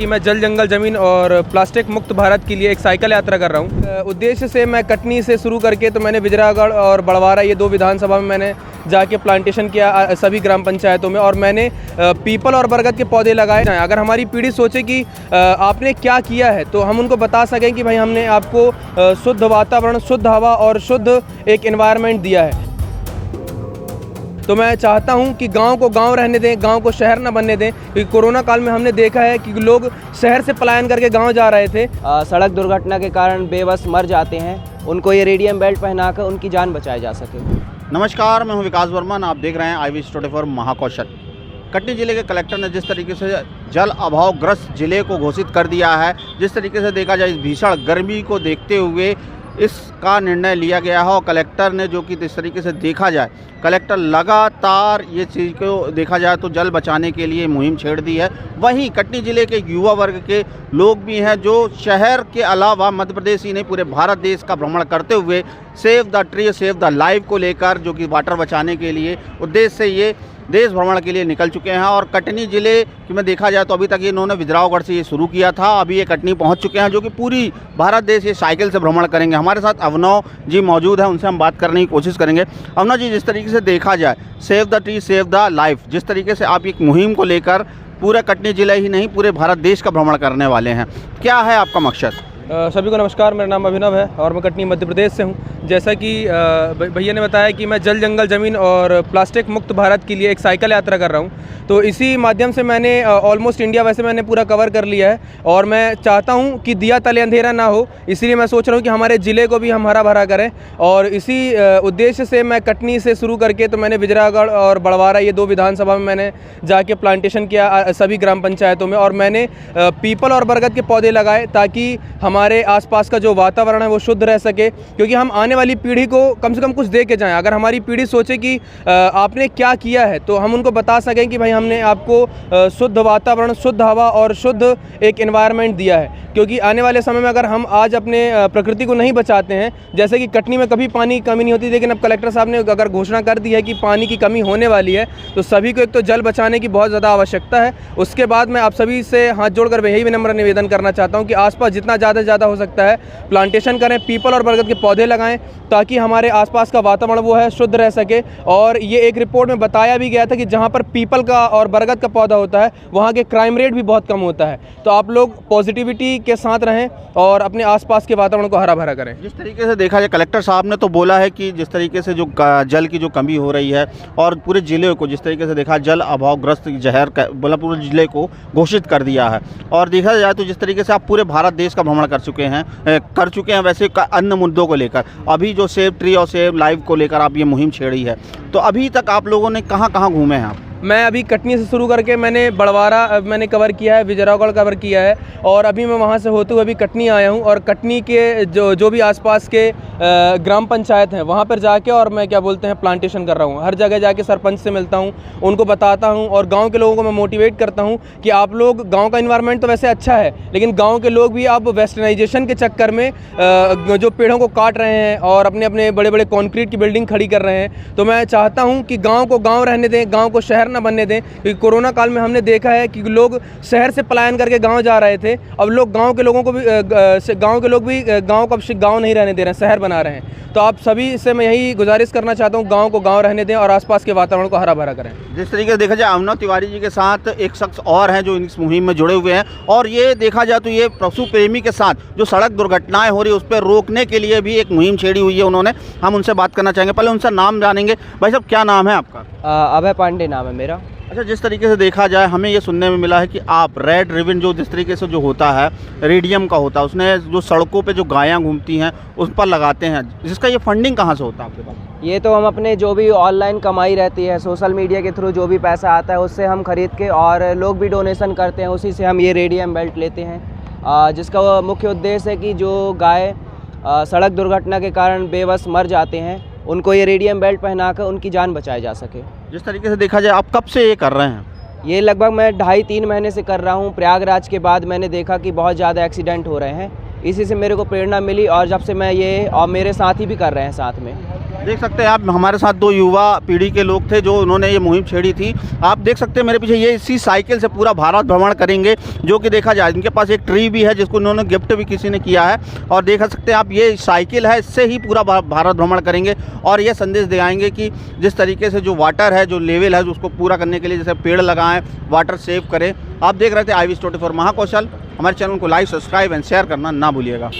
कि मैं जल जंगल ज़मीन और प्लास्टिक मुक्त भारत के लिए एक साइकिल यात्रा कर रहा हूँ। उद्देश्य से मैं कटनी से शुरू करके तो मैंने बिजरागढ़ और बड़वारा ये 2 विधानसभा में मैंने जाके प्लांटेशन किया सभी ग्राम पंचायतों में, और मैंने पीपल और बरगद के पौधे लगाए। अगर हमारी पीढ़ी सोचे कि आपने क्या किया है तो हम उनको बता सकें कि भाई हमने आपको शुद्ध वातावरण, शुद्ध हवा और शुद्ध एक एनवायरनमेंट दिया है। तो मैं चाहता हूं कि गांव को गांव रहने दें, गांव को शहर न बनने दें, क्योंकि कोरोना काल में हमने देखा है कि लोग शहर से पलायन करके गांव जा रहे थे। सड़क दुर्घटना के कारण बेबस मर जाते हैं, उनको ये रेडियम बेल्ट पहनाकर उनकी जान बचाई जा सके। नमस्कार, मैं हूं विकास वर्मन। आप देख रहे हैं IVS24 महाकौशल। कटनी जिले के कलेक्टर ने जिस तरीके से जल अभाव ग्रस्त जिले को घोषित कर दिया है, जिस तरीके से देखा जाए इस भीषण गर्मी को देखते हुए इसका निर्णय लिया गया है, और कलेक्टर ने जो कि इस तरीके से देखा जाए, कलेक्टर लगातार ये चीज़ को देखा जाए तो जल बचाने के लिए मुहिम छेड़ दी है। वहीं कटनी जिले के युवा वर्ग के लोग भी हैं जो शहर के अलावा मध्य प्रदेश ही नहीं पूरे भारत देश का भ्रमण करते हुए save the tree save the life को लेकर, जो कि वाटर बचाने के लिए उद्देश्य से ये देश भ्रमण के लिए निकल चुके हैं। और कटनी जिले की में देखा जाए तो अभी तक इन्होंने बिजरावगढ़ से ये शुरू किया था, अभी ये कटनी पहुंच चुके हैं, जो कि पूरी भारत देश ये साइकिल से भ्रमण करेंगे। हमारे साथ अवनव जी मौजूद हैं, उनसे हम बात करने की कोशिश करेंगे। अवनव जी, जिस तरीके से देखा जाए save the tree save the life, जिस तरीके से आप एक मुहिम को लेकर पूरे कटनी जिला ही नहीं पूरे भारत देश का भ्रमण करने वाले हैं, क्या है आपका मकसद? सभी को नमस्कार, मेरा नाम अभिनव है और मैं कटनी मध्य प्रदेश से हूं। जैसा कि भैया ने बताया कि मैं जल जंगल ज़मीन और प्लास्टिक मुक्त भारत के लिए एक साइकिल यात्रा कर रहा हूं, तो इसी माध्यम से मैंने ऑलमोस्ट इंडिया वैसे मैंने पूरा कवर कर लिया है, और मैं चाहता हूं कि दिया तले अंधेरा ना हो, इसीलिए मैं सोच रहा हूं कि हमारे ज़िले को भी हम हरा भरा करें। और इसी उद्देश्य से मैं कटनी से शुरू करके तो मैंने बिजरागढ़ और बड़वारा ये 2 विधानसभा में मैंने जाके प्लांटेशन किया सभी ग्राम पंचायतों में, और मैंने पीपल और बरगद के पौधे लगाए ताकि हमारे आसपास का जो वातावरण है वो शुद्ध रह सके, क्योंकि हम आने वाली पीढ़ी को कम से कम कुछ दे के जाएं। अगर हमारी पीढ़ी सोचे कि आपने क्या किया है तो हम उनको बता सकें कि भाई हमने आपको शुद्ध वातावरण, शुद्ध हवा और शुद्ध एक एनवायरनमेंट दिया है। क्योंकि आने वाले समय में अगर हम आज अपने प्रकृति को नहीं बचाते हैं, जैसे कि कटनी में कभी पानी की कमी नहीं होती, लेकिन अब कलेक्टर साहब ने अगर घोषणा कर दी है कि पानी की कमी होने वाली है, तो सभी को एक तो जल बचाने की बहुत ज़्यादा आवश्यकता है। उसके बाद मैं आप सभी से हाथ जोड़कर यही विनम्र निवेदन करना चाहता हूँ कि आसपास जितना ज़्यादा से ज़्यादा हो सकता है प्लांटेशन करें, पीपल और बरगद के पौधे लगाएं, ताकि हमारे आसपास का वातावरण वो है शुद्ध रह सके। और ये एक रिपोर्ट में बताया भी गया था कि जहाँ पर पीपल का और बरगद का पौधा होता है वहाँ के क्राइम रेट भी बहुत कम होता है। तो आप लोग पॉजिटिविटी के साथ रहें और अपने आसपास के वातावरण को हरा भरा करें। जिस तरीके से देखा जाए, कलेक्टर साहब ने तो बोला है कि जिस तरीके से जो जल की जो कमी हो रही है और पूरे ज़िले को जिस तरीके से देखा जल अभावग्रस्त जहर बोला पूरे ज़िले को घोषित कर दिया है। और देखा जाए तो जिस तरीके से आप पूरे भारत देश का भ्रमण कर चुके हैं वैसे अन्य मुद्दों को लेकर, अभी जो सेव ट्री और सेव लाइफ को लेकर आप ये मुहिम छेड़ी है, तो अभी तक आप लोगों ने कहाँ घूमे हैं आप? मैं अभी कटनी से शुरू करके मैंने बड़वारा मैंने कवर किया है, बिजरागढ़ कवर किया है, और अभी मैं वहाँ से होते हुए अभी कटनी आया हूँ। और कटनी के जो भी आसपास के ग्राम पंचायत हैं वहाँ पर जाके और मैं क्या बोलते हैं प्लांटेशन कर रहा हूँ। हर जगह जाके सरपंच से मिलता हूँ, उनको बताता हूँ, और गांव के लोगों को मैं मोटिवेट करता हूँ कि आप लोग, गांव का इन्वायरमेंट तो वैसे अच्छा है, लेकिन गाँव के लोग भी अब वेस्टर्नाइजेशन के चक्कर में जो पेड़ों को काट रहे हैं और अपने अपने बड़े बड़े कॉन्क्रीट की बिल्डिंग खड़ी कर रहे हैं। तो मैं चाहता हूँ कि गाँव को गाँव रहने दें, गाँव को शहर न बनने दें, क्योंकि कोरोना काल में हमने देखा है कि लोग शहर से पलायन करके गांव जा रहे थे। अब लोग गांव के लोगों को भी गांव के लोग भी गांव को अब गांव नहीं रहने दे रहे हैं, शहर बना रहे हैं। तो आप सभी से मैं यही गुजारिश करना चाहता हूं, गांव को गांव रहने दें और आसपास के वातावरण को हरा भरा करें। जिस तरीके से देखा जाए, अवनव तिवारी जी के साथ एक शख्स और हैं जो इस मुहिम में जुड़े हुए हैं, और ये देखा जाए तो ये पशु प्रेमी के साथ जो सड़क दुर्घटनाएं हो रही है उस पर रोकने के लिए भी एक मुहिम छेड़ी हुई है उन्होंने। हम उनसे बात करना चाहेंगे, पहले उनसे नाम जानेंगे। भाई साहब, क्या नाम है आपका? अभय पांडे नाम है मेरा। अच्छा, जिस तरीके से देखा जाए हमें ये सुनने में मिला है कि आप रेड रिबन जो जिस तरीके से जो होता है रेडियम का होता है, उसने जो सड़कों पे जो गायें घूमती हैं उस पर लगाते हैं, जिसका ये फंडिंग कहाँ से होता है आपके पास? ये तो हम अपने जो भी ऑनलाइन कमाई रहती है, सोशल मीडिया के थ्रू जो भी पैसा आता है उससे हम खरीद के, और लोग भी डोनेशन करते हैं, उसी से हम ये रेडियम बेल्ट लेते हैं, जिसका मुख्य उद्देश्य है कि जो गाय सड़क दुर्घटना के कारण बेबस मर जाते हैं, उनको ये रेडियम बेल्ट पहनाकर उनकी जान बचाई जा सके। जिस तरीके से देखा जाए, आप कब से ये कर रहे हैं? ये लगभग मैं 2.5-3 महीने से कर रहा हूँ। प्रयागराज के बाद मैंने देखा कि बहुत ज़्यादा एक्सीडेंट हो रहे हैं, इसी से मेरे को प्रेरणा मिली, और जब से मैं ये और मेरे साथी भी कर रहे हैं साथ में। देख सकते हैं आप, हमारे साथ दो युवा पीढ़ी के लोग थे जो उन्होंने ये मुहिम छेड़ी थी। आप देख सकते हैं मेरे पीछे, ये इसी साइकिल से पूरा भारत भ्रमण करेंगे, जो कि देखा जाए इनके पास एक ट्री भी है जिसको उन्होंने गिफ्ट भी किसी ने किया है। और देख सकते हैं आप, ये साइकिल है, इससे ही पूरा भारत भ्रमण करेंगे और ये संदेश दे आएंगे कि जिस तरीके से जो वाटर है, जो लेवल है, उसको पूरा करने के लिए जैसे पेड़ लगाएं, वाटर सेव करें। आप देख रहे थे IVS 24 महाकौशल। हमारे चैनल को लाइक, सब्सक्राइब एंड शेयर करना ना भूलिएगा।